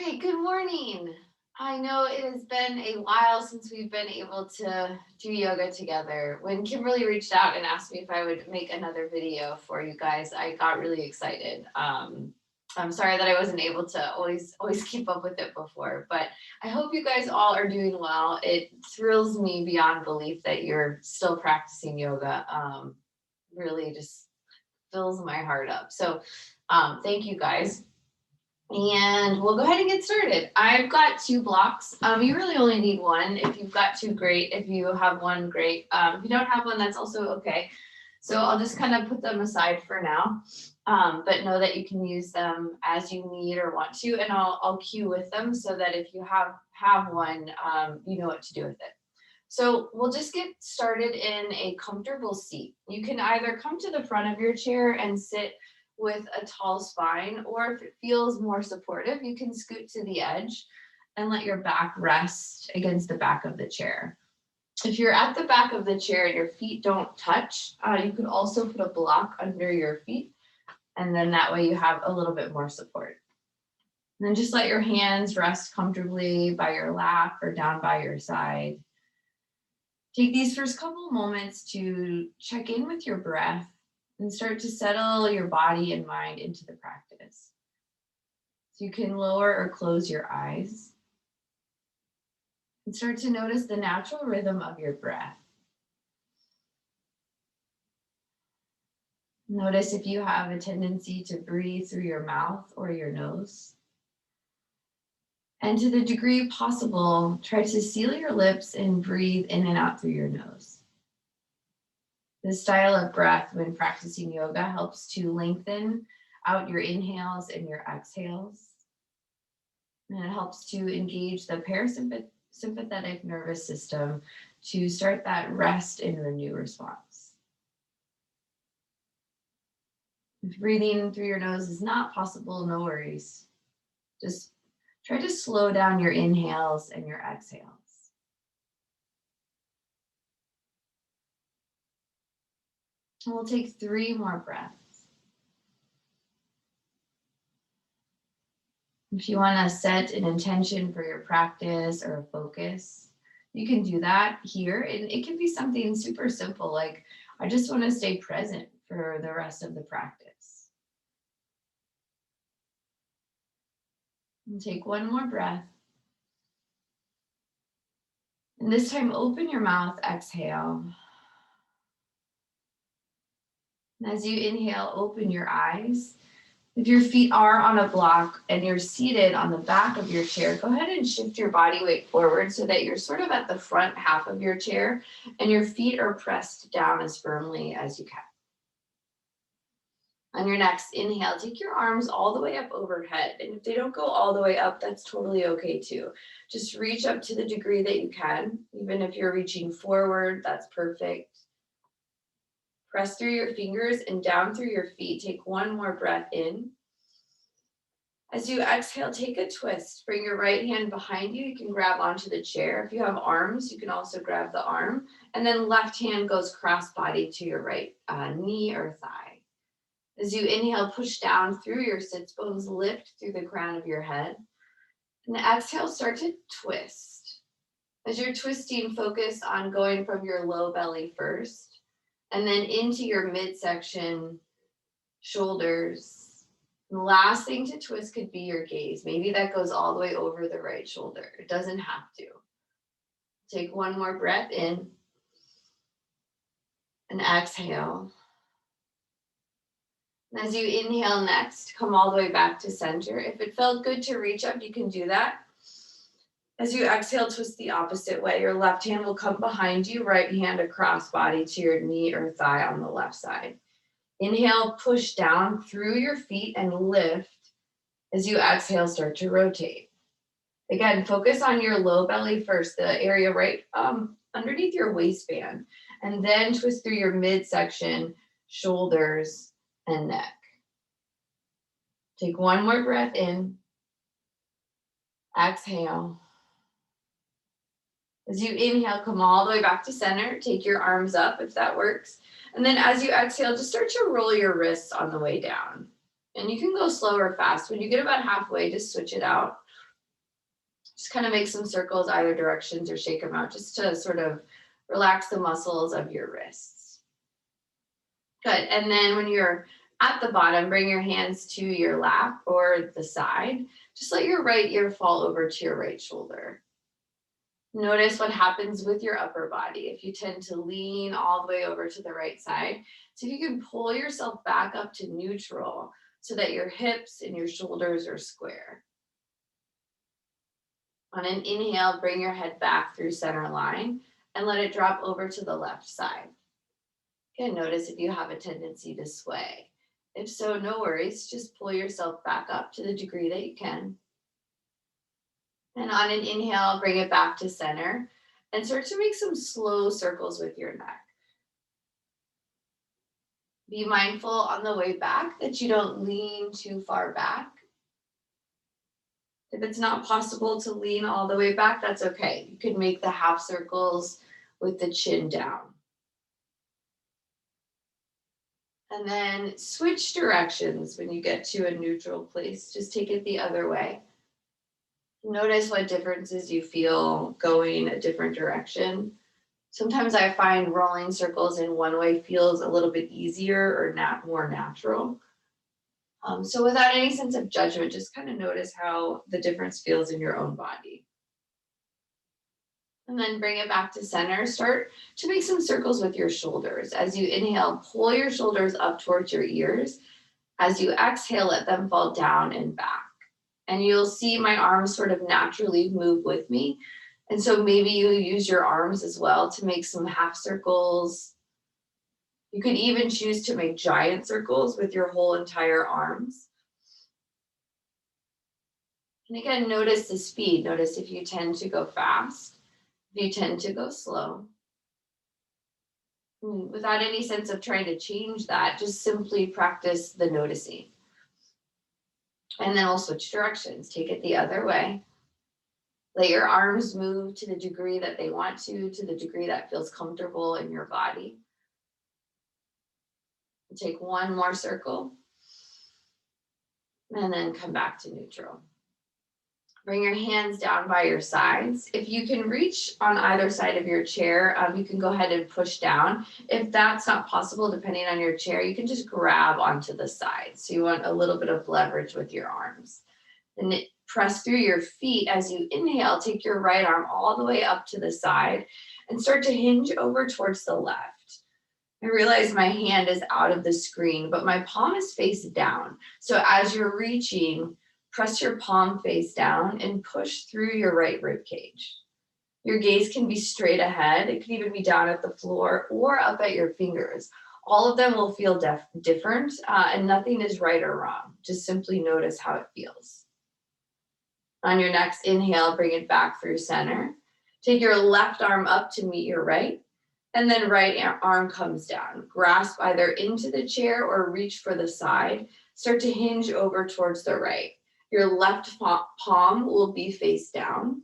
right, good morning. I know it has been a while since we've been able to do yoga together. When Kimberly reached out and asked me if I would make another video for you guys, I got really excited. I'm sorry that I wasn't able to always keep up with it before, but I hope you guys all are doing well. It thrills me beyond belief that you're still practicing yoga. Really just fills my heart up. So thank you guys. And we'll go ahead and get started. I've got two blocks. You really only need one. If you've got two, great. If you have one, great. If you don't have one, that's also okay. So I'll just kind of put them aside for now. But know that you can use them as you need or want to, and I'll cue with them so that if you have one, you know what to do with it. So we'll just get started in a comfortable seat. You can either come to the front of your chair and sit with a tall spine, or if it feels more supportive, you can scoot to the edge and let your back rest against the back of the chair. If you're at the back of the chair and your feet don't touch, you could also put a block under your feet, and then that way you have a little bit more support. And then just let your hands rest comfortably by your lap or down by your side. Take these first couple moments to check in with your breath and start to settle your body and mind into the practice. So you can lower or close your eyes and start to notice the natural rhythm of your breath. Notice if you have a tendency to breathe through your mouth or your nose. And to the degree possible, try to seal your lips and breathe in and out through your nose. This style of breath when practicing yoga helps to lengthen out your inhales and your exhales. And it helps to engage the parasympathetic nervous system to start that rest and renew response. If breathing through your nose is not possible, no worries. Just try to slow down your inhales and your exhales. And we'll take 3 more breaths. If you want to set an intention for your practice or a focus, you can do that here. And it can be something super simple, like I just want to stay present for the rest of the practice. And take 1 more breath. And this time, open your mouth, exhale. And as you inhale, open your eyes. If your feet are on a block and you're seated on the back of your chair, go ahead and shift your body weight forward so that you're sort of at the front half of your chair and your feet are pressed down as firmly as you can. On your next inhale, take your arms all the way up overhead. And if they don't go all the way up, that's totally okay too. Just reach up to the degree that you can. Even if you're reaching forward, that's perfect. Press through your fingers and down through your feet. Take 1 more breath in. As you exhale, take a twist. Bring your right hand behind you. You can grab onto the chair. If you have arms, you can also grab the arm. And then left hand goes cross-body to your right knee or thigh. As you inhale, push down through your sits bones, lift through the crown of your head. And exhale, start to twist. As you're twisting, focus on going from your low belly first, and then into your midsection, shoulders. And the last thing to twist could be your gaze. Maybe that goes all the way over the right shoulder. It doesn't have to. Take 1 more breath in and exhale. And as you inhale next, come all the way back to center. If it felt good to reach up, you can do that. As you exhale, twist the opposite way. Your left hand will come behind you, right hand across body to your knee or thigh on the left side. Inhale, push down through your feet and lift. As you exhale, start to rotate. Again, focus on your low belly first, the area right underneath your waistband, and then twist through your midsection, shoulders, and neck. Take 1 more breath in. Exhale. As you inhale, come all the way back to center. Take your arms up if that works. And then as you exhale, just start to roll your wrists on the way down. And you can go slow or fast. When you get about halfway, just switch it out. Just kind of make some circles either directions or shake them out just to sort of relax the muscles of your wrists. Good. And then when you're at the bottom, bring your hands to your lap or the side. Just let your right ear fall over to your right shoulder. Notice what happens with your upper body if you tend to lean all the way over to the right side. So if you can pull yourself back up to neutral so that your hips and your shoulders are square. On an inhale, bring your head back through center line and let it drop over to the left side. Again, notice if you have a tendency to sway. If so, no worries, just pull yourself back up to the degree that you can. And on an inhale, bring it back to center and start to make some slow circles with your neck. Be mindful on the way back that you don't lean too far back. If it's not possible to lean all the way back, that's okay. You can make the half circles with the chin down. And then switch directions when you get to a neutral place. Just take it the other way. Notice what differences you feel going a different direction. Sometimes I find rolling circles in one way feels a little bit easier or more natural. So without any sense of judgment, just kind of notice how the difference feels in your own body. And then bring it back to center. Start to make some circles with your shoulders. As you inhale, pull your shoulders up towards your ears. As you exhale, let them fall down and back. And you'll see my arms sort of naturally move with me. And so maybe you use your arms as well to make some half circles. You could even choose to make giant circles with your whole entire arms. And again, notice the speed. Notice if you tend to go fast. You tend to go slow. Without any sense of trying to change that, just simply practice the noticing. And then we'll switch directions. Take it the other way. Let your arms move to the degree that they want to the degree that feels comfortable in your body. Take one more circle. And then come back to neutral. Bring your hands down by your sides. If you can reach on either side of your chair, you can go ahead and push down. If that's not possible, depending on your chair, you can just grab onto the side. So you want a little bit of leverage with your arms. And press through your feet as you inhale. Take your right arm all the way up to the side and start to hinge over towards the left. I realize my hand is out of the screen, but my palm is face down. So as you're reaching, press your palm face down and push through your right rib cage. Your gaze can be straight ahead. It could even be down at the floor or up at your fingers. All of them will feel different and nothing is right or wrong. Just simply notice how it feels. On your next inhale, bring it back through center. Take your left arm up to meet your right, and then right arm comes down. Grasp either into the chair or reach for the side. Start to hinge over towards the right. Your left palm will be face down.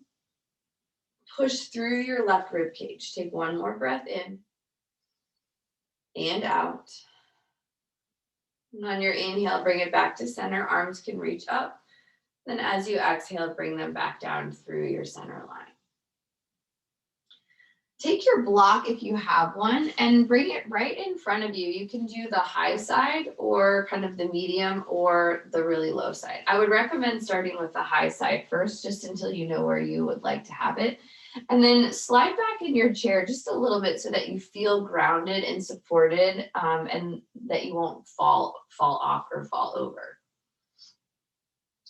Push through your left rib cage. Take one more breath in and out. And on your inhale, bring it back to center. Arms can reach up. Then as you exhale, bring them back down through your center line. Take your block if you have one and bring it right in front of you. You can do the high side or kind of the medium or the really low side. I would recommend starting with the high side first, just until you know where you would like to have it. And then slide back in your chair just a little bit so that you feel grounded and supported and that you won't fall off or fall over.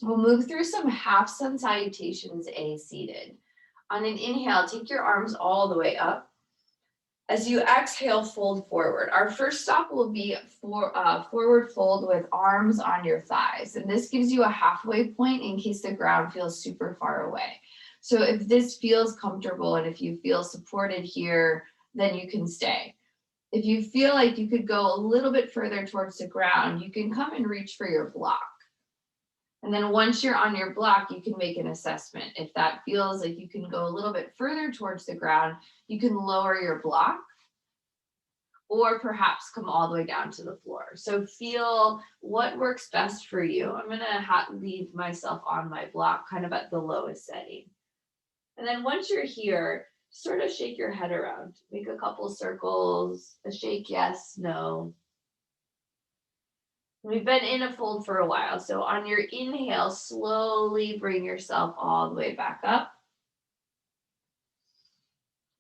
We'll move through some half sun salutations seated. On an inhale, take your arms all the way up. As you exhale, fold forward. Our first stop will be forward fold with arms on your thighs. And this gives you a halfway point in case the ground feels super far away. So if this feels comfortable and if you feel supported here, then you can stay. If you feel like you could go a little bit further towards the ground, you can come and reach for your block. And then once you're on your block, you can make an assessment. If that feels like you can go a little bit further towards the ground, you can lower your block or perhaps come all the way down to the floor. So feel what works best for you. I'm gonna leave myself on my block kind of at the lowest setting. And then once you're here, sort of shake your head around. Make a couple circles, a shake yes, no. We've been in a fold for a while. So on your inhale, slowly bring yourself all the way back up.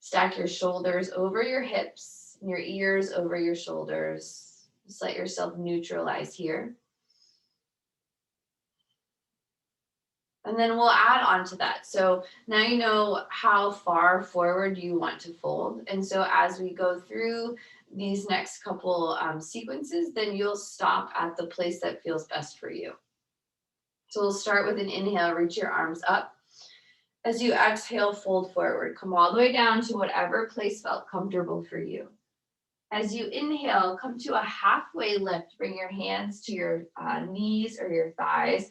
Stack your shoulders over your hips, your ears over your shoulders. Just let yourself neutralize here. And then we'll add on to that. So now you know how far forward you want to fold. And so as we go through these next couple sequences, then you'll stop at the place that feels best for you. So we'll start with an inhale, reach your arms up. As you exhale, fold forward. Come all the way down to whatever place felt comfortable for you. As you inhale, come to a halfway lift. Bring your hands to your knees or your thighs.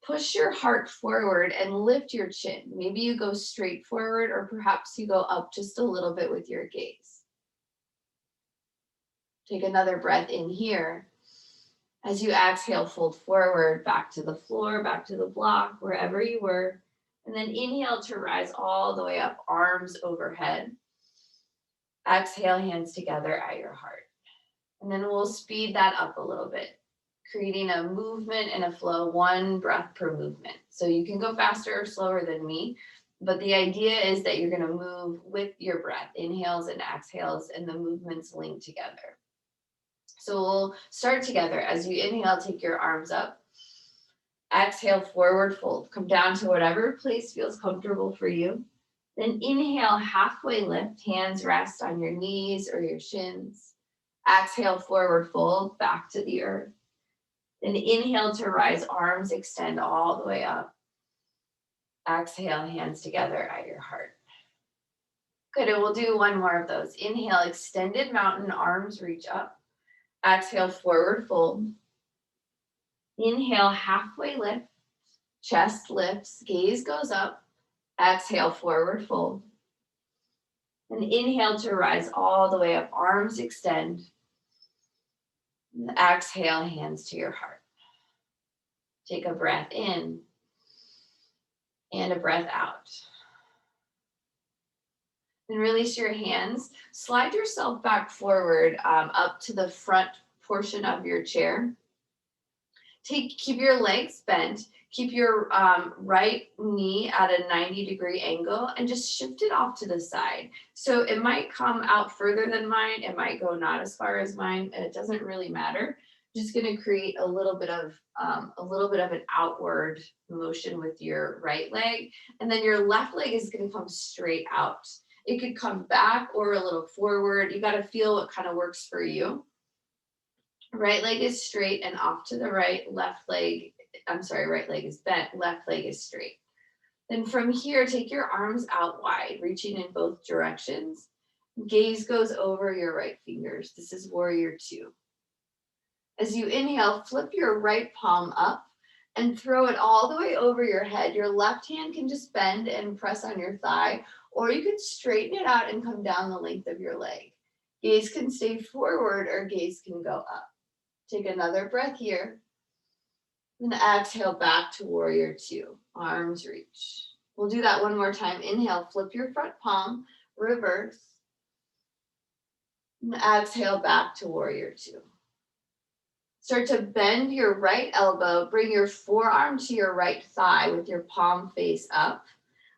Push your heart forward and lift your chin. Maybe you go straight forward, or perhaps you go up just a little bit with your gaze. Take another breath in here. As you exhale, fold forward, back to the floor, back to the block, wherever you were. And then inhale to rise all the way up, arms overhead. Exhale, hands together at your heart. And then we'll speed that up a little bit, creating a movement and a flow, one breath per movement. So you can go faster or slower than me, but the idea is that you're gonna move with your breath, inhales and exhales, and the movements link together. So we'll start together. As you inhale, take your arms up. Exhale, forward fold. Come down to whatever place feels comfortable for you. Then inhale, halfway lift, hands rest on your knees or your shins. Exhale, forward fold, back to the earth. Then inhale to rise, arms extend all the way up. Exhale, hands together at your heart. Good, and we'll do one more of those. Inhale, extended mountain, arms reach up. Exhale, forward fold. Inhale, halfway lift, chest lifts, gaze goes up. Exhale, forward fold. And inhale to rise all the way up, arms extend. And exhale, hands to your heart. Take a breath in and a breath out. Then release your hands. Slide yourself back forward up to the front portion of your chair. Keep your legs bent. Keep your right knee at a 90-degree angle and just shift it off to the side. So it might come out further than mine. It might go not as far as mine. It doesn't really matter. Just going to create a little bit of an outward motion with your right leg, and then your left leg is going to come straight out. It could come back or a little forward. You got to feel what kind of works for you. Right leg is straight and off to the right. Right leg is bent. Left leg is straight. Then from here, take your arms out wide, reaching in both directions. Gaze goes over your right fingers. This is warrior two. As you inhale, flip your right palm up and throw it all the way over your head. Your left hand can just bend and press on your thigh, or you could straighten it out and come down the length of your leg. Gaze can stay forward or gaze can go up. Take another breath here. And exhale back to warrior two, arms reach. We'll do that one more time. Inhale, flip your front palm, reverse. And exhale back to warrior two. Start to bend your right elbow, bring your forearm to your right thigh with your palm face up.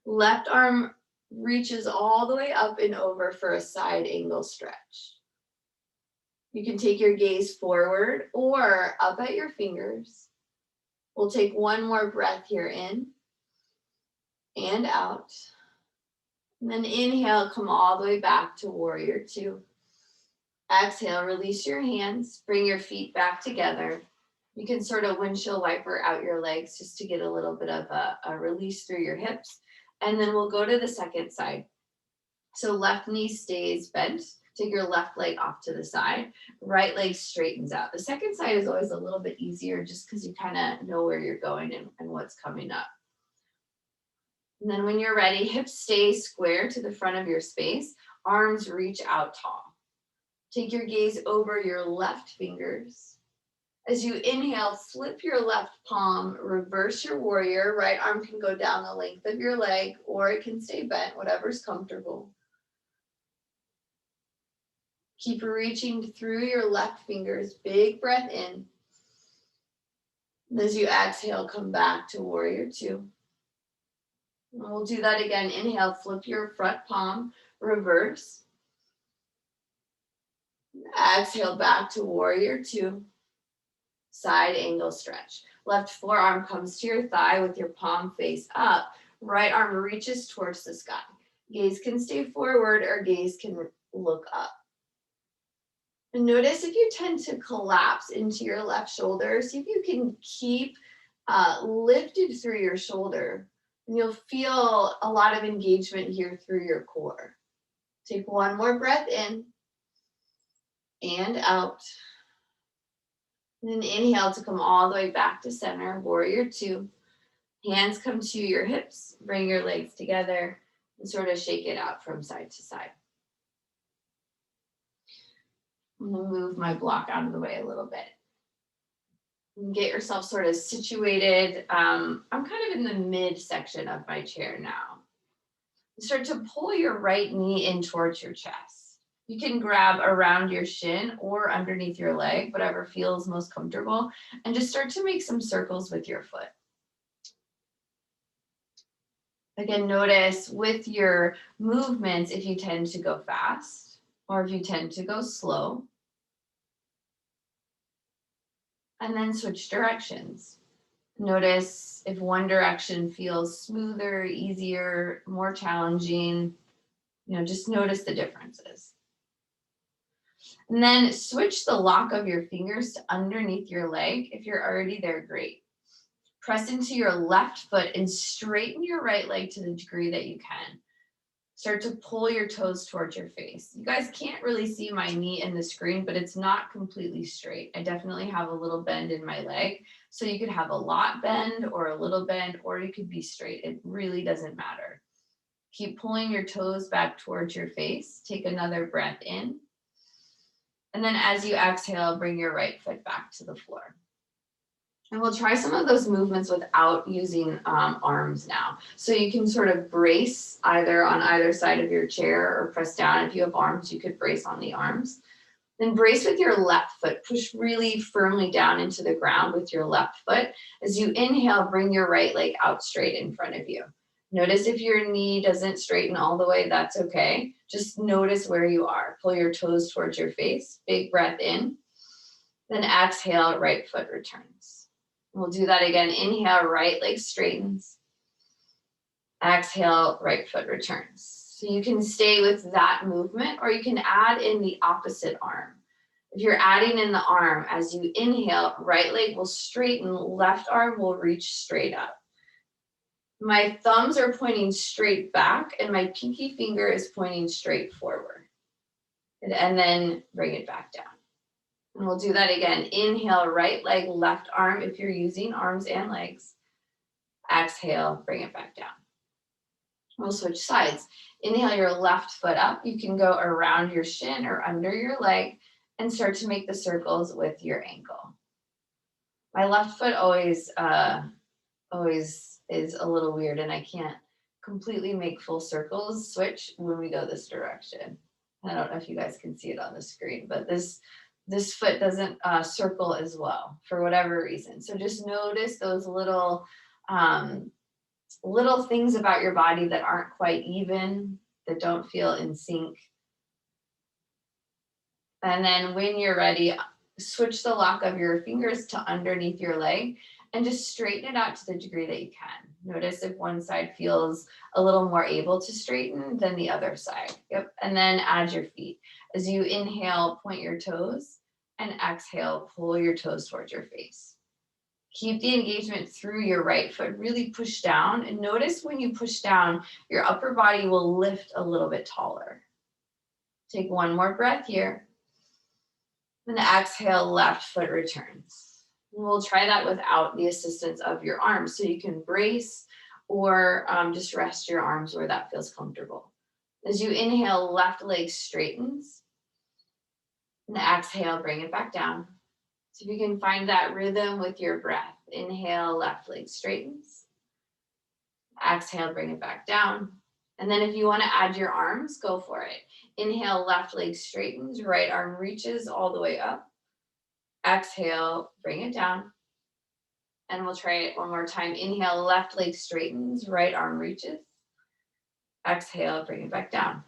Left arm reaches all the way up and over for a side angle stretch. You can take your gaze forward or up at your fingers. We'll take one more breath here in and out. And then inhale, come all the way back to warrior two. Exhale, release your hands, bring your feet back together. You can sort of windshield wiper out your legs just to get a little bit of a release through your hips. And then we'll go to the second side. So left knee stays bent. Take your left leg off to the side. Right leg straightens out. The second side is always a little bit easier just because you kind of know where you're going and what's coming up. And then when you're ready, hips stay square to the front of your space. Arms reach out tall. Take your gaze over your left fingers. As you inhale, flip your left palm, reverse your warrior. Right arm can go down the length of your leg, or it can stay bent, whatever's comfortable. Keep reaching through your left fingers. Big breath in. And as you exhale, come back to warrior two. And we'll do that again. Inhale, flip your front palm, reverse. Exhale back to warrior two. Side angle stretch. Left forearm comes to your thigh with your palm face up. Right arm reaches towards the sky. Gaze can stay forward or gaze can look up. And notice if you tend to collapse into your left shoulder, see if you can keep lifted through your shoulder. And you'll feel a lot of engagement here through your core. Take one more breath in and out. And then inhale to come all the way back to center, warrior two. Hands come to your hips, bring your legs together, and sort of shake it out from side to side. I'm gonna move my block out of the way a little bit. And get yourself sort of situated. I'm kind of in the mid section of my chair now. Start to pull your right knee in towards your chest. You can grab around your shin or underneath your leg, whatever feels most comfortable, and just start to make some circles with your foot. Again, notice with your movements if you tend to go fast or if you tend to go slow. And then switch directions. Notice if one direction feels smoother, easier, more challenging. Just notice the differences. And then switch the lock of your fingers to underneath your leg. If you're already there, great. Press into your left foot and straighten your right leg to the degree that you can. Start to pull your toes towards your face. You guys can't really see my knee in the screen, but it's not completely straight. I definitely have a little bend in my leg. So you could have a lot bend or a little bend, or you could be straight. It really doesn't matter. Keep pulling your toes back towards your face. Take another breath in. And then as you exhale, bring your right foot back to the floor. And we'll try some of those movements without using arms now. So you can sort of brace either on either side of your chair or press down. If you have arms, you could brace on the arms. Then brace with your left foot. Push really firmly down into the ground with your left foot. As you inhale, bring your right leg out straight in front of you. Notice if your knee doesn't straighten all the way, that's okay. Just notice where you are. Pull your toes towards your face. Big breath in. Then exhale, right foot returns. We'll do that again. Inhale, right leg straightens. Exhale, right foot returns. So you can stay with that movement, or you can add in the opposite arm. If you're adding in the arm, as you inhale, right leg will straighten, left arm will reach straight up. My thumbs are pointing straight back, and my pinky finger is pointing straight forward. And then bring it back down. And we'll do that again. Inhale, right leg, left arm if you're using arms and legs. Exhale, bring it back down. We'll switch sides. Inhale your left foot up. You can go around your shin or under your leg and start to make the circles with your ankle. My left foot always is a little weird, and I can't completely make full circles switch when we go this direction. I don't know if you guys can see it on the screen, but this foot doesn't circle as well for whatever reason. So just notice those little things about your body that aren't quite even, that don't feel in sync. And then when you're ready, switch the lock of your fingers to underneath your leg and just straighten it out to the degree that you can. Notice if one side feels a little more able to straighten than the other side. Yep. And then add your feet. As you inhale, point your toes, and exhale, pull your toes towards your face. Keep the engagement through your right foot. Really push down. And notice when you push down, your upper body will lift a little bit taller. Take one more breath here. Then exhale, left foot returns. We'll try that without the assistance of your arms. So you can brace or just rest your arms where that feels comfortable. As you inhale, left leg straightens. And exhale, bring it back down. So if you can find that rhythm with your breath, inhale, left leg straightens. Exhale, bring it back down. And then if you want to add your arms, go for it. Inhale, left leg straightens, right arm reaches all the way up. Exhale, bring it down. And we'll try it one more time. Inhale, left leg straightens, right arm reaches. Exhale, bring it back down.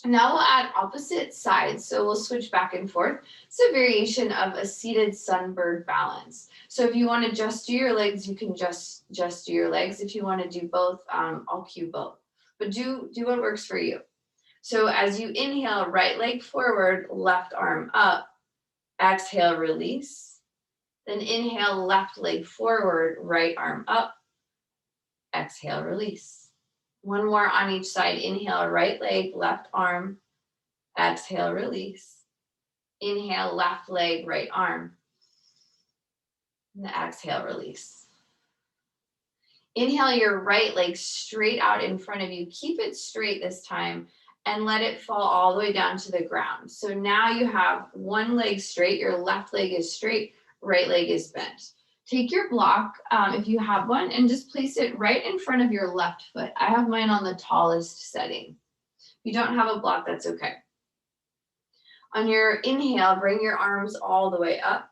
Now we'll add opposite sides. So we'll switch back and forth. It's a variation of a seated sunbird balance. So if you want to just do your legs, you can just do your legs. If you want to do both, I'll cue both. But do what works for you. So as you inhale, right leg forward, left arm up. Exhale, release. Then inhale, left leg forward, right arm up. Exhale, release. One more on each side. Inhale, right leg, left arm. Exhale, release. Inhale, left leg, right arm. And exhale, release. Inhale your right leg straight out in front of you. Keep it straight this time and let it fall all the way down to the ground. So now you have one leg straight, your left leg is straight, right leg is bent. Take your block, if you have one, and just place it right in front of your left foot. I have mine on the tallest setting. If you don't have a block, that's okay. On your inhale, bring your arms all the way up.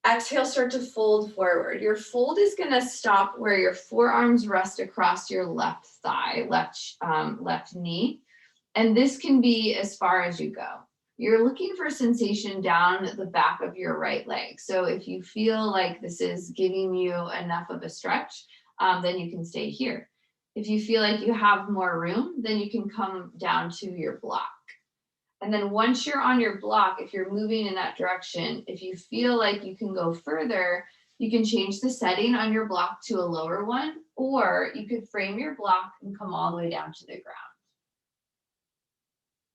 Exhale, start to fold forward. Your fold is going to stop where your forearms rest across your left thigh, left knee. And this can be as far as you go. You're looking for sensation down the back of your right leg. So if you feel like this is giving you enough of a stretch, then you can stay here. If you feel like you have more room, then you can come down to your block. And then once you're on your block, if you're moving in that direction, if you feel like you can go further, you can change the setting on your block to a lower one, or you could frame your block and come all the way down to the ground.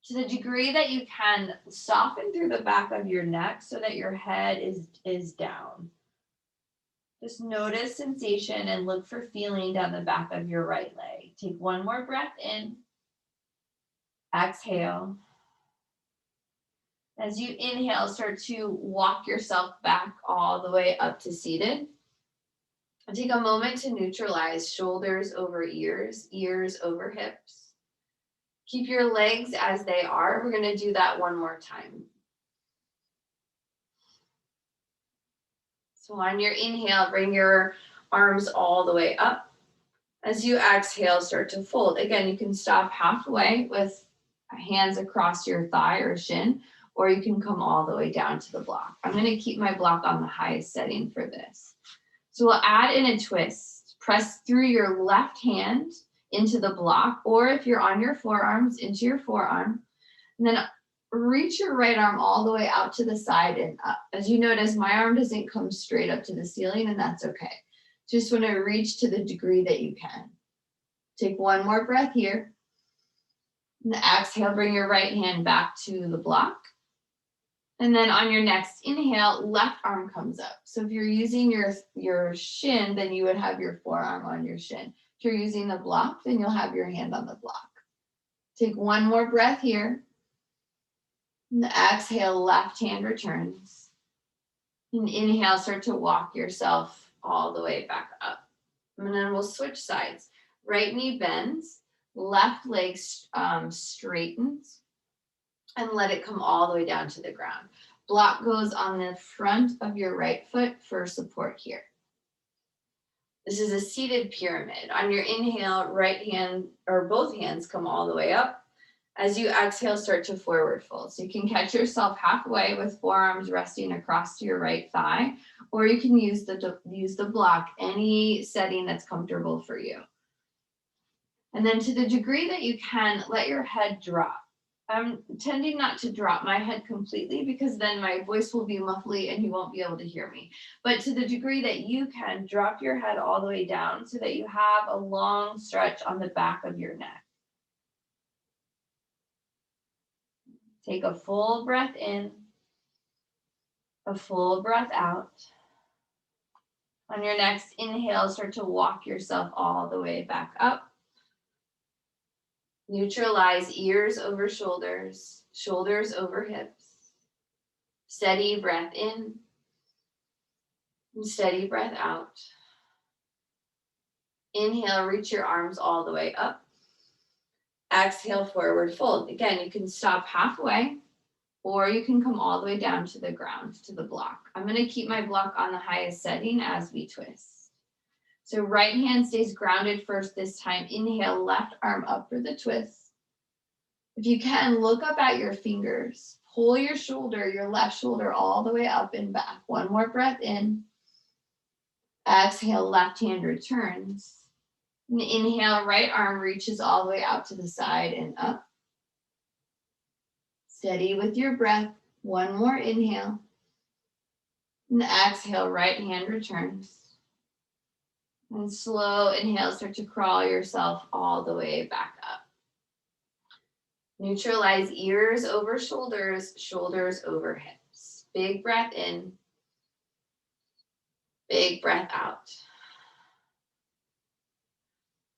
To the degree that you can, soften through the back of your neck so that your head is down. Just notice sensation and look for feeling down the back of your right leg. Take one more breath in. Exhale. As you inhale, start to walk yourself back all the way up to seated. And take a moment to neutralize shoulders over ears, ears over hips. Keep your legs as they are. We're going to do that one more time. So on your inhale, bring your arms all the way up. As you exhale, start to fold. Again, you can stop halfway with hands across your thigh or shin, or you can come all the way down to the block. I'm going to keep my block on the highest setting for this. So we'll add in a twist. Press through your left hand into the block, or if you're on your forearms, into your forearm, and then reach your right arm all the way out to the side and up. As you notice, my arm doesn't come straight up to the ceiling, and that's okay. Just want to reach to the degree that you can. Take one more breath here. And exhale, bring your right hand back to the block. And then on your next inhale, left arm comes up. So if you're using your shin, then you would have your forearm on your shin. If you're using the block, then you'll have your hand on the block. Take one more breath here. And exhale, left hand returns. And inhale, start to walk yourself all the way back up. And then we'll switch sides. Right knee bends, left leg straightens, and let it come all the way down to the ground. Block goes on the front of your right foot for support here. This is a seated pyramid. On your inhale, right hand or both hands come all the way up. As you exhale, start to forward fold. So you can catch yourself halfway with forearms resting across your right thigh, or you can use the block, any setting that's comfortable for you. And then to the degree that you can, let your head drop. I'm tending not to drop my head completely because then my voice will be muffly and you won't be able to hear me. But to the degree that you can, drop your head all the way down so that you have a long stretch on the back of your neck. Take a full breath in, a full breath out. On your next inhale, start to walk yourself all the way back up. Neutralize ears over shoulders, shoulders over hips. Steady breath in and steady breath out. Inhale, reach your arms all the way up. Exhale, forward fold. Again, you can stop halfway or you can come all the way down to the ground, to the block. I'm going to keep my block on the highest setting as we twist. So right hand stays grounded first this time. Inhale, left arm up for the twist. If you can, look up at your fingers. Pull your shoulder, your left shoulder all the way up and back. One more breath in. Exhale, left hand returns. And inhale, right arm reaches all the way out to the side and up. Steady with your breath. One more inhale. And exhale, right hand returns. And slow inhale, start to crawl yourself all the way back up. Neutralize ears over shoulders, shoulders over hips. Big breath in. Big breath out.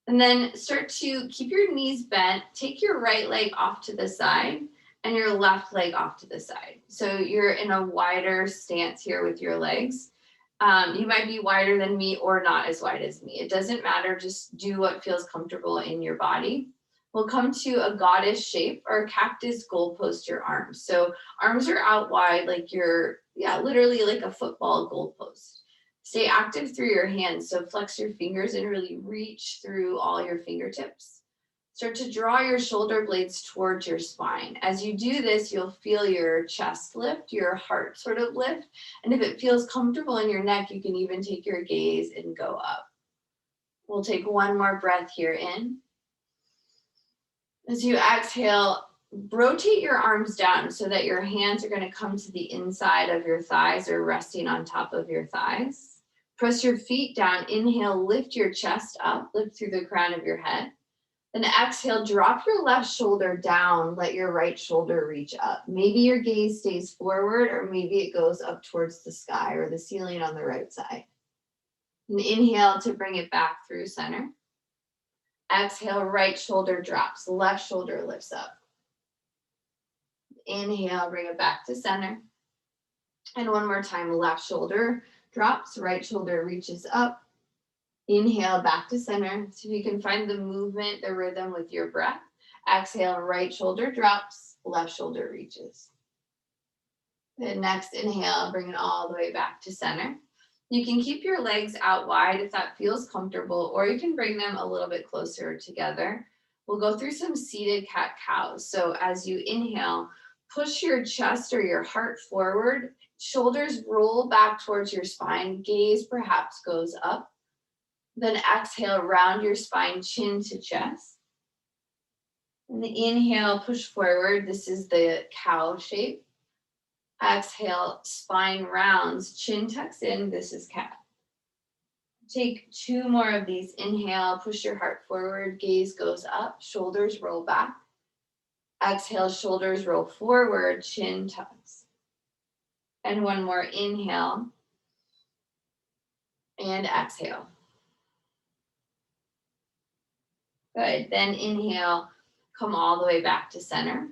And then start to keep your knees bent. Take your right leg off to the side and your left leg off to the side. So you're in a wider stance here with your legs. You might be wider than me or not as wide as me. It doesn't matter. Just do what feels comfortable in your body. We'll come to a goddess shape or a cactus goal post your arms. So arms are out wide like you're, literally like a football goal post. Stay active through your hands. So flex your fingers and really reach through all your fingertips. Start to draw your shoulder blades towards your spine. As you do this, you'll feel your chest lift, your heart sort of lift. And if it feels comfortable in your neck, you can even take your gaze and go up. We'll take one more breath here in. As you exhale, rotate your arms down so that your hands are going to come to the inside of your thighs or resting on top of your thighs. Press your feet down. Inhale, lift your chest up, lift through the crown of your head. Then exhale, drop your left shoulder down, let your right shoulder reach up. Maybe your gaze stays forward or maybe it goes up towards the sky or the ceiling on the right side. And inhale to bring it back through center. Exhale, right shoulder drops, left shoulder lifts up. Inhale, bring it back to center. And one more time, left shoulder drops, right shoulder reaches up. Inhale, back to center. So you can find the movement, the rhythm with your breath. Exhale, right shoulder drops, left shoulder reaches. Then next inhale, bring it all the way back to center. You can keep your legs out wide if that feels comfortable, or you can bring them a little bit closer together. We'll go through some seated cat-cows. So as you inhale, push your chest or your heart forward, shoulders roll back towards your spine, gaze perhaps goes up. Then exhale, round your spine, chin to chest. And the inhale, push forward. This is the cow shape. Exhale, spine rounds, chin tucks in. This is cat. Take two more of these. Inhale, push your heart forward, gaze goes up, shoulders roll back. Exhale, shoulders roll forward, chin tucks. And one more, inhale. And exhale. Good, then inhale, come all the way back to center.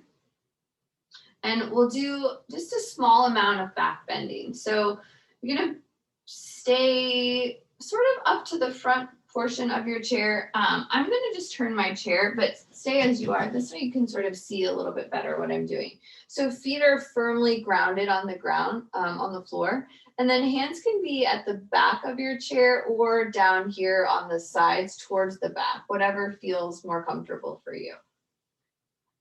And we'll do just a small amount of back bending. So you're gonna stay sort of up to the front portion of your chair. I'm gonna just turn my chair, but stay as you are. This way you can sort of see a little bit better what I'm doing. So feet are firmly grounded on the ground, on the floor. And then hands can be at the back of your chair or down here on the sides towards the back, whatever feels more comfortable for you.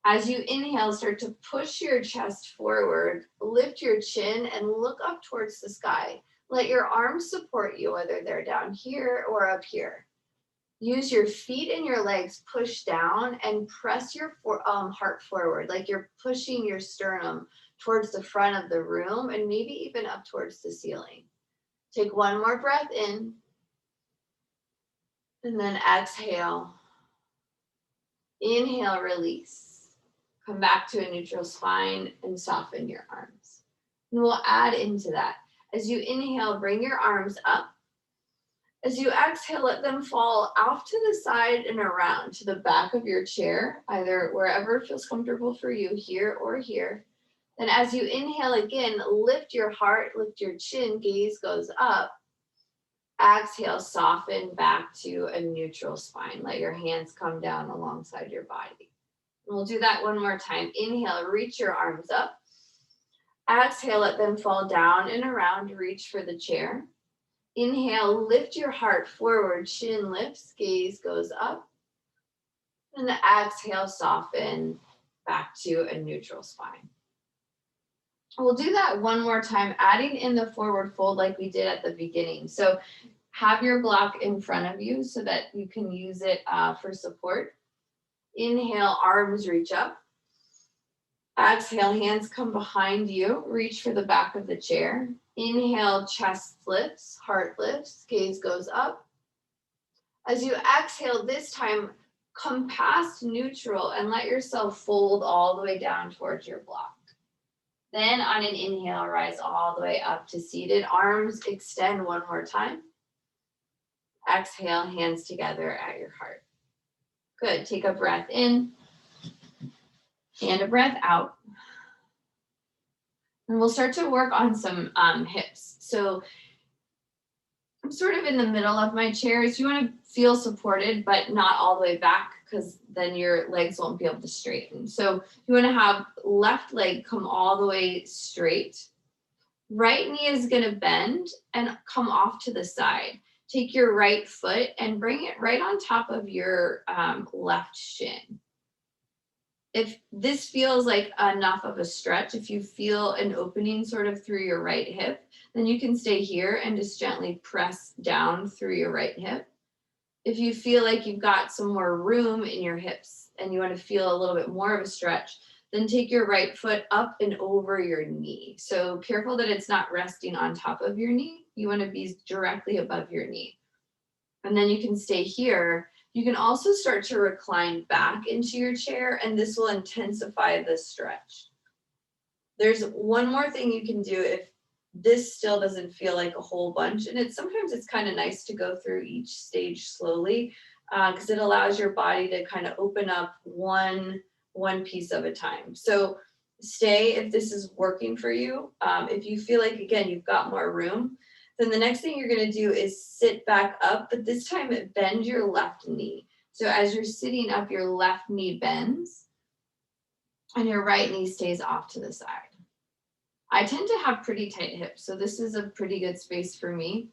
As you inhale, start to push your chest forward, lift your chin and look up towards the sky. Let your arms support you, whether they're down here or up here. Use your feet and your legs push down and press your heart forward, like you're pushing your sternum towards the front of the room and maybe even up towards the ceiling. Take one more breath in and then exhale. Inhale, release. Come back to a neutral spine and soften your arms. And we'll add into that. As you inhale, bring your arms up. As you exhale, let them fall off to the side and around to the back of your chair, either wherever feels comfortable for you, here or here. Then as you inhale again, lift your heart, lift your chin, gaze goes up. Exhale, soften back to a neutral spine. Let your hands come down alongside your body. And we'll do that one more time. Inhale, reach your arms up. Exhale, let them fall down and around, reach for the chair. Inhale, lift your heart forward, chin lifts, gaze goes up. And exhale, soften back to a neutral spine. We'll do that one more time, adding in the forward fold like we did at the beginning. So have your block in front of you so that you can use it for support. Inhale, arms reach up. Exhale, hands come behind you. Reach for the back of the chair. Inhale, chest lifts, heart lifts, gaze goes up. As you exhale this time, come past neutral and let yourself fold all the way down towards your block. Then on an inhale, rise all the way up to seated. Arms extend one more time. Exhale, hands together at your heart. Good, take a breath in and a breath out. And we'll start to work on some hips. So I'm sort of in the middle of my chair. So you want to feel supported, but not all the way back because then your legs won't be able to straighten. So you want to have left leg come all the way straight. Right knee is going to bend and come off to the side. Take your right foot and bring it right on top of your left shin. If this feels like enough of a stretch, if you feel an opening sort of through your right hip, then you can stay here and just gently press down through your right hip. If you feel like you've got some more room in your hips and you want to feel a little bit more of a stretch, then take your right foot up and over your knee. So careful that it's not resting on top of your knee. You want to be directly above your knee. And then you can stay here. You can also start to recline back into your chair, and this will intensify the stretch. There's one more thing you can do if this still doesn't feel like a whole bunch, and sometimes it's kind of nice to go through each stage slowly because it allows your body to kind of open up one piece of a time. So stay if this is working for you. If you feel like, again, you've got more room, then the next thing you're going to do is sit back up, but this time bend your left knee. So as you're sitting up, your left knee bends and your right knee stays off to the side. I tend to have pretty tight hips, so this is a pretty good space for me.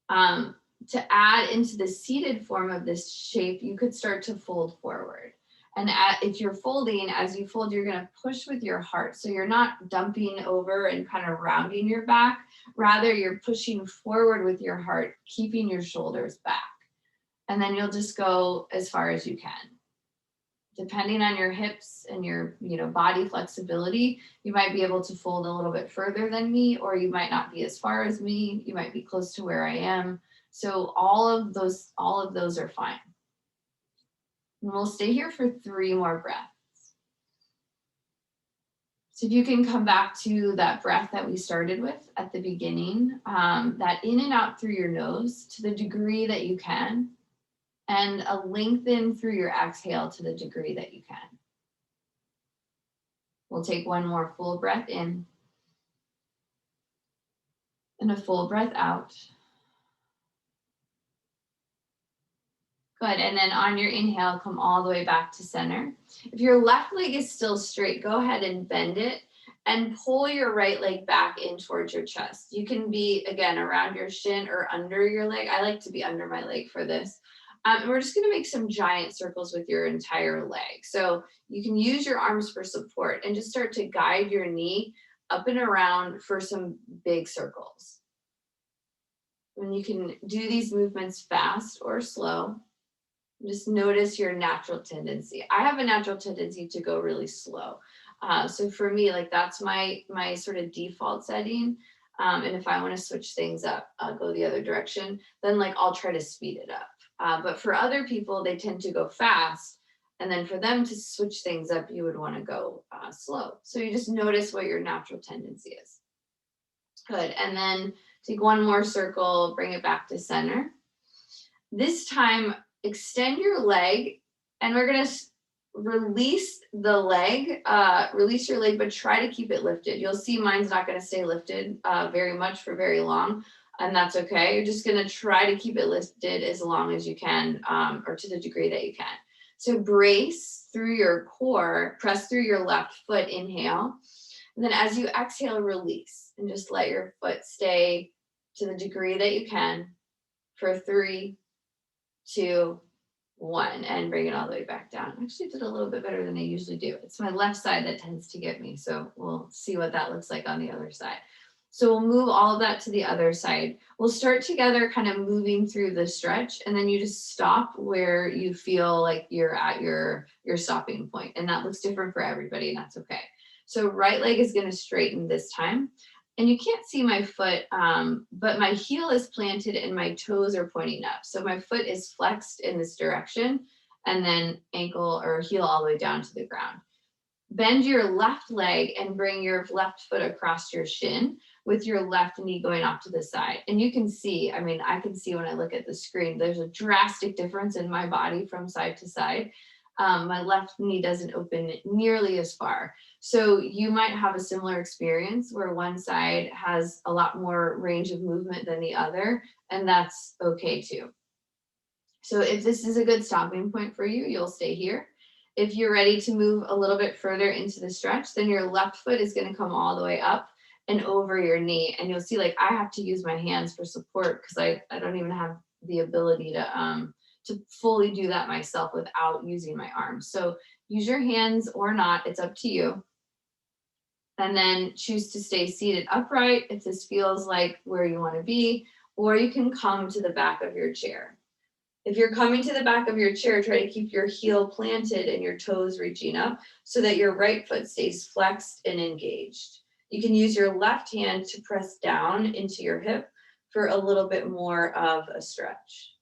To add into the seated form of this shape, you could start to fold forward. And if you're folding, as you fold, you're going to push with your heart. So you're not dumping over and kind of rounding your back. Rather, you're pushing forward with your heart, keeping your shoulders back. And then you'll just go as far as you can. Depending on your hips and your body flexibility, you might be able to fold a little bit further than me, or you might not be as far as me. You might be close to where I am. So all of those are fine. And we'll stay here for 3 more breaths. So if you can come back to that breath that we started with at the beginning, that in and out through your nose to the degree that you can, and a lengthen through your exhale to the degree that you can. We'll take 1 more full breath in and a full breath out. Good, and then on your inhale, come all the way back to center. If your left leg is still straight, go ahead and bend it and pull your right leg back in towards your chest. You can be, again, around your shin or under your leg. I like to be under my leg for this. And we're just gonna make some giant circles with your entire leg. So you can use your arms for support and just start to guide your knee up and around for some big circles. And you can do these movements fast or slow. Just notice your natural tendency. I have a natural tendency to go really slow. So for me, like that's my sort of default setting. And if I want to switch things up, go the other direction, then like I'll try to speed it up. But for other people, they tend to go fast. And then for them to switch things up, you would want to go slow. So you just notice what your natural tendency is. Good. And then take 1 more circle, bring it back to center. This time, extend your leg, and we're going to release the leg, release your leg, but try to keep it lifted. You'll see mine's not going to stay lifted very much for very long, and that's okay. You're just going to try to keep it lifted as long as you can, or to the degree that you can. So brace through your core, press through your left foot, inhale. And then as you exhale, release and just let your foot stay to the degree that you can for 3, 2, 1, and bring it all the way back down. I actually did a little bit better than I usually do. It's my left side that tends to get me. So we'll see what that looks like on the other side. So we'll move all of that to the other side. We'll start together kind of moving through the stretch, and then you just stop where you feel like you're at your stopping point. And that looks different for everybody, and that's okay. So right leg is going to straighten this time. And you can't see my foot, but my heel is planted and my toes are pointing up. So my foot is flexed in this direction, and then ankle or heel all the way down to the ground. Bend your left leg and bring your left foot across your shin with your left knee going off to the side. And you can see, I mean, I can see when I look at the screen, there's a drastic difference in my body from side to side. My left knee doesn't open nearly as far. So you might have a similar experience where one side has a lot more range of movement than the other, and that's okay too. So if this is a good stopping point for you, you'll stay here. If you're ready to move a little bit further into the stretch, then your left foot is going to come all the way up and over your knee. And you'll see, like, I have to use my hands for support because I don't even have the ability to fully do that myself without using my arms. So use your hands or not, it's up to you. And then choose to stay seated upright if this feels like where you want to be, or you can come to the back of your chair. If you're coming to the back of your chair, try to keep your heel planted and your toes reaching up so that your right foot stays flexed and engaged. You can use your left hand to press down into your hip for a little bit more of a stretch.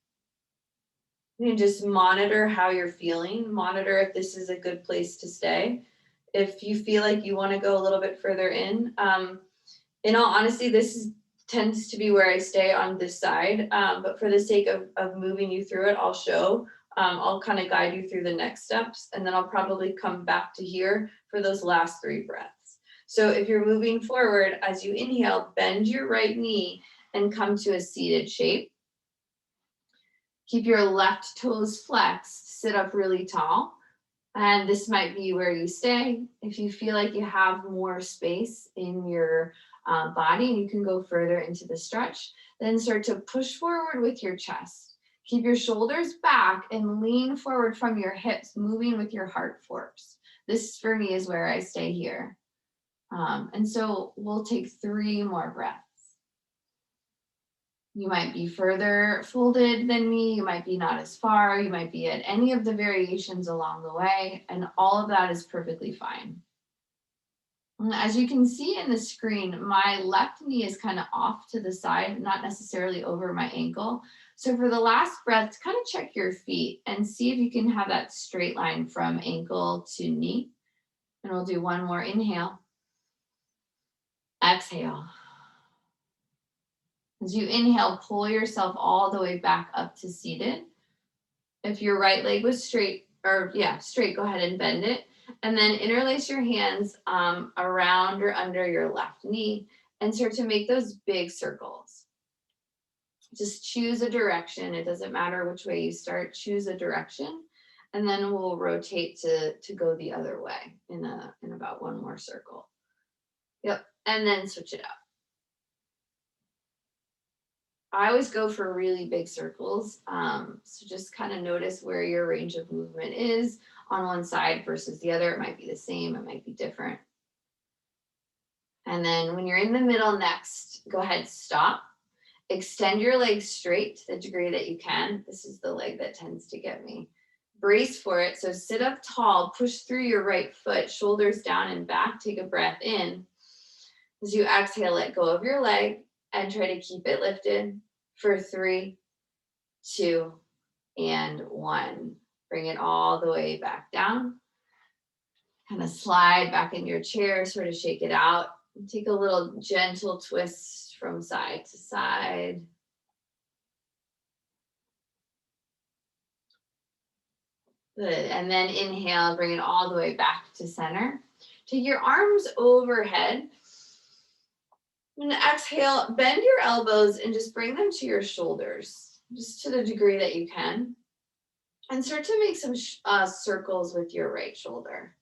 You can just monitor how you're feeling, monitor if this is a good place to stay. If you feel like you want to go a little bit further in all honesty, this tends to be where I stay on this side, but for the sake of moving you through it, I'll show. I'll kind of guide you through the next steps, and then I'll probably come back to here for those last 3 breaths. So if you're moving forward, as you inhale, bend your right knee and come to a seated shape. Keep your left toes flexed, sit up really tall. And this might be where you stay. If you feel like you have more space in your body and you can go further into the stretch, then start to push forward with your chest. Keep your shoulders back and lean forward from your hips, moving with your heart force. This for me is where I stay here. And so we'll take 3 more breaths. You might be further folded than me, you might be not as far, you might be at any of the variations along the way, and all of that is perfectly fine. As you can see in the screen, my left knee is kind of off to the side, not necessarily over my ankle. So for the last breath, kind of check your feet and see if you can have that straight line from ankle to knee. And we'll do 1 more inhale. Exhale. As you inhale, pull yourself all the way back up to seated. If your right leg was straight, straight, go ahead and bend it. And then interlace your hands around or under your left knee and start to make those big circles. Just choose a direction. It doesn't matter which way you start, choose a direction. And then we'll rotate to go the other way in about 1 more circle. Yep, and then switch it up. I always go for really big circles. So just kind of notice where your range of movement is on one side versus the other. It might be the same, it might be different. And then when you're in the middle next, go ahead, stop. Extend your legs straight to the degree that you can. This is the leg that tends to get me. Brace for it. So sit up tall, push through your right foot, shoulders down and back. Take a breath in. As you exhale, let go of your leg and try to keep it lifted for 3, 2, and 1. Bring it all the way back down. Kind of slide back in your chair, sort of shake it out. Take a little gentle twist from side to side. Good. And then inhale, bring it all the way back to center. Take your arms overhead. And exhale, bend your elbows and just bring them to your shoulders, just to the degree that you can. And start to make some circles with your right shoulder.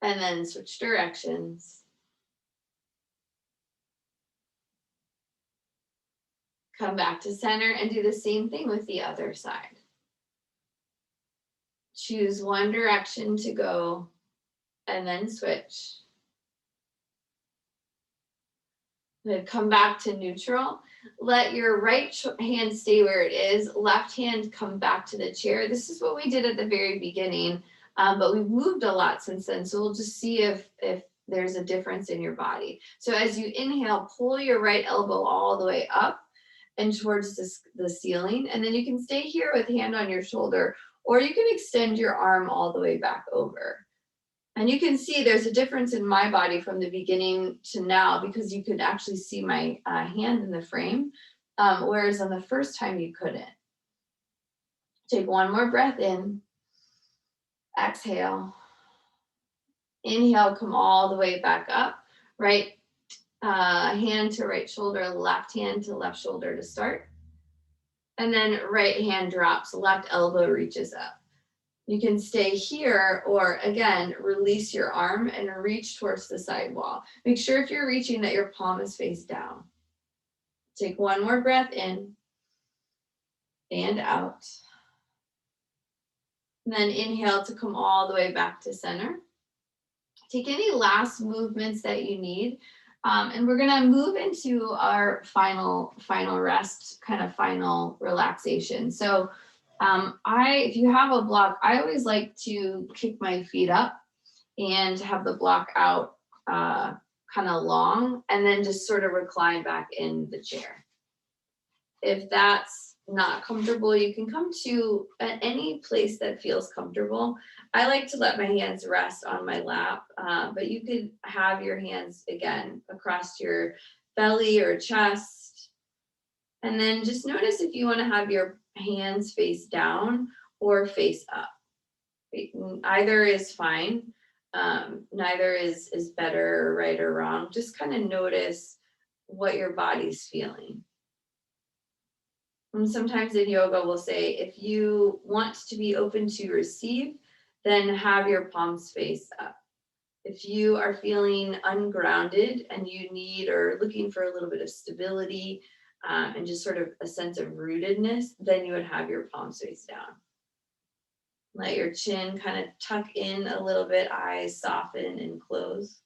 And then switch directions. Come back to center and do the same thing with the other side. Choose one direction to go and then switch. Then come back to neutral. Let your right hand stay where it is. Left hand come back to the chair. This is what we did at the very beginning, but we've moved a lot since then. So we'll just see if there's a difference in your body. So as you inhale, pull your right elbow all the way up and towards the ceiling. And then you can stay here with hand on your shoulder, or you can extend your arm all the way back over. And you can see there's a difference in my body from the beginning to now, because you could actually see my hand in the frame, whereas on the first time you couldn't. Take one more breath in. Exhale. Inhale, come all the way back up. Right hand to right shoulder, left hand to left shoulder to start. And then right hand drops, left elbow reaches up. You can stay here, or again, release your arm and reach towards the side wall. Make sure if you're reaching that your palm is face down. Take one more breath in and out. And then inhale to come all the way back to center. Take any last movements that you need. And we're gonna move into our final rest, kind of final relaxation. So if you have a block, I always like to kick my feet up and have the block out kind of long, and then just sort of recline back in the chair. If that's not comfortable, you can come to any place that feels comfortable. I like to let my hands rest on my lap, but you could have your hands again across your belly or chest. And then just notice if you want to have your hands face down or face up. Either is fine. Neither is better, right or wrong. Just kind of notice what your body's feeling. And sometimes in yoga, we'll say, if you want to be open to receive, then have your palms face up. If you are feeling ungrounded and you need or looking for a little bit of stability and just sort of a sense of rootedness, then you would have your palms face down. Let your chin kind of tuck in a little bit, eyes soften and close.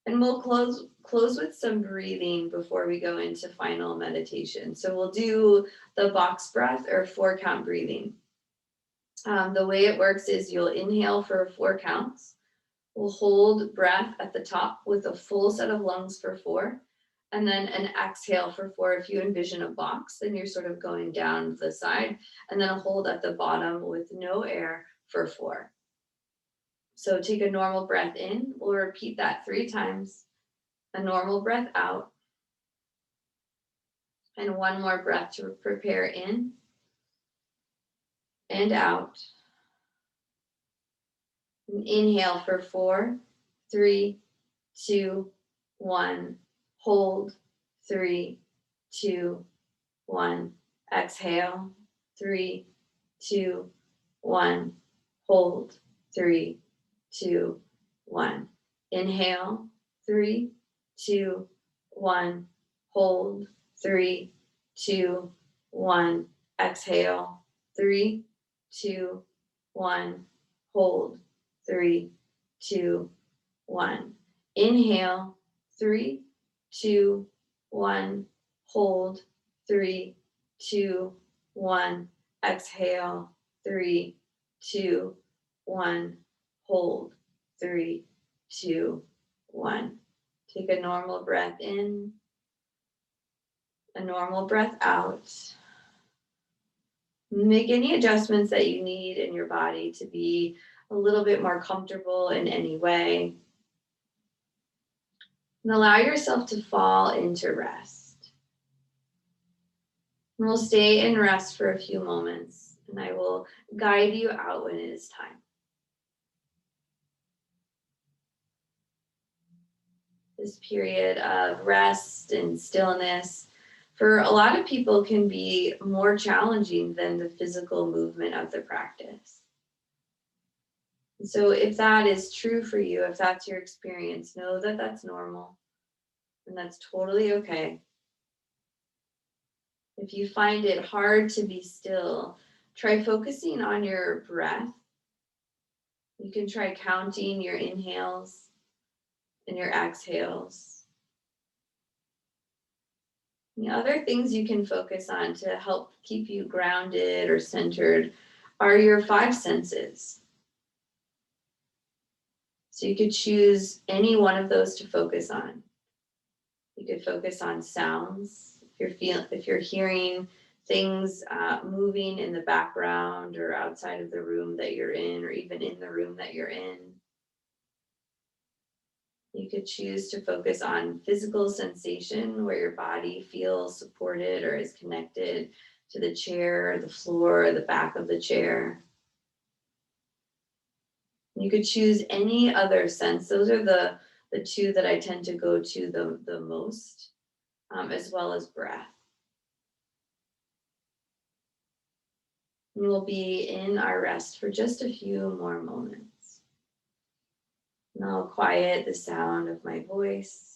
And we'll close with some breathing before we go into final meditation. So we'll do the box breath or 4-count breathing. The way it works is you'll inhale for 4 counts. We'll hold breath at the top with a full set of lungs for 4. And then an exhale for 4. If you envision a box, then you're sort of going down the side. And then a hold at the bottom with no air for 4. So take a normal breath in. We'll repeat that 3 times. A normal breath out. And one more breath to prepare in and out. And inhale for 4, 3, 2, 1. Hold, 3, 2, 1. Exhale, 3, 2, 1. Hold, 3, 2, 1. Inhale, 3, 2, 1. Hold, 3, 2, 1. Exhale, 3, 2, 1. Hold, 3, 2, 1. Inhale, 3, 2, 1. Hold, 3, 2, 1. Exhale, 3, 2, 1. Hold, 3, 2, 1. Take a normal breath in, a normal breath out. Make any adjustments that you need in your body to be a little bit more comfortable in any way. And allow yourself to fall into rest. And we'll stay in rest for a few moments, and I will guide you out when it is time. This period of rest and stillness for a lot of people can be more challenging than the physical movement of the practice. And so if that is true for you, if that's your experience, know that that's normal and that's totally okay. If you find it hard to be still, try focusing on your breath. You can try counting your inhales and your exhales. The other things you can focus on to help keep you grounded or centered are your five senses. So you could choose any one of those to focus on. You could focus on sounds. If you're hearing things moving in the background or outside of the room that you're in, or even in the room that you're in. You could choose to focus on physical sensation, where your body feels supported or is connected to the chair, the floor, the back of the chair. You could choose any other sense. Those are the two that I tend to go to the most, as well as breath. And we'll be in our rest for just a few more moments. And I'll quiet the sound of my voice.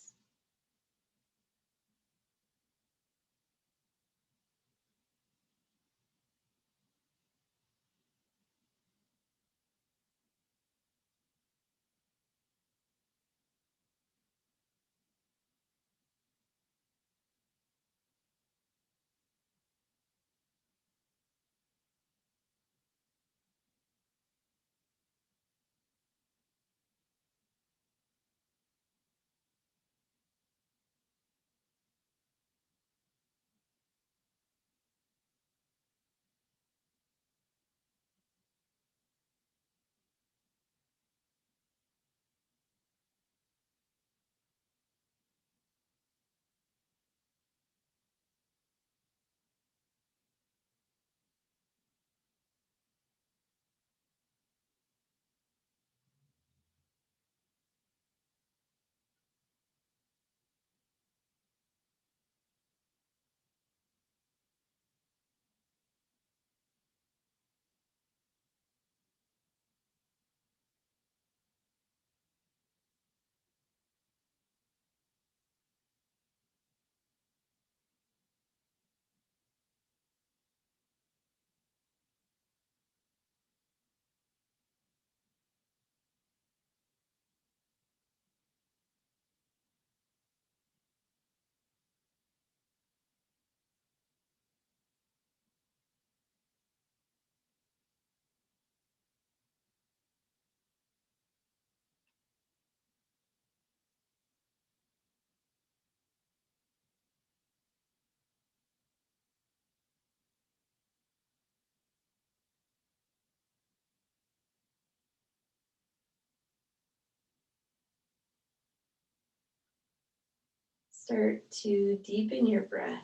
Start to deepen your breath.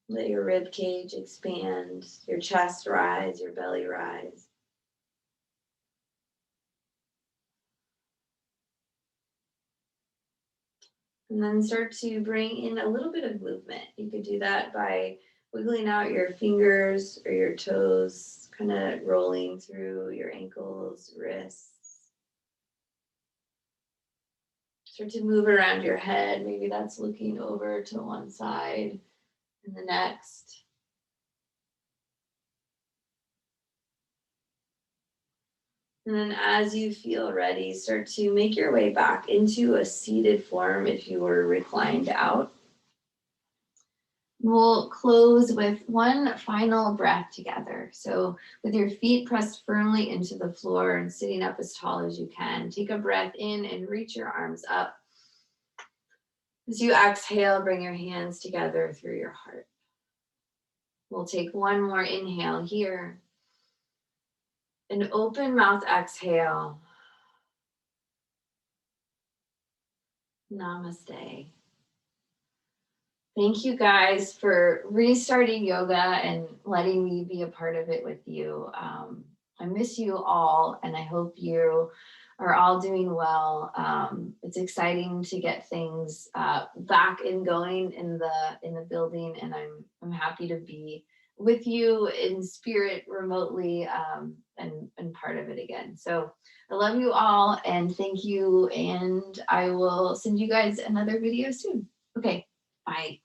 Let your rib cage expand, your chest rise, your belly rise. And then start to bring in a little bit of movement. You could do that by wiggling out your fingers or your toes, kind of rolling through your ankles, wrists. Start to move around your head. Maybe that's looking over to one side and the next. And then as you feel ready, start to make your way back into a seated form if you were reclined out. We'll close with one final breath together. So with your feet pressed firmly into the floor and sitting up as tall as you can, take a breath in and reach your arms up. As you exhale, bring your hands together through your heart. We'll take one more inhale here. An open mouth exhale. Namaste. Thank you guys for restarting yoga and letting me be a part of it with you. I miss you all, and I hope you are all doing well. It's exciting to get things back and going in the building, and I'm happy to be with you in spirit remotely, and part of it again. So I love you all, and thank you. And I will send you guys another video soon. Okay, bye.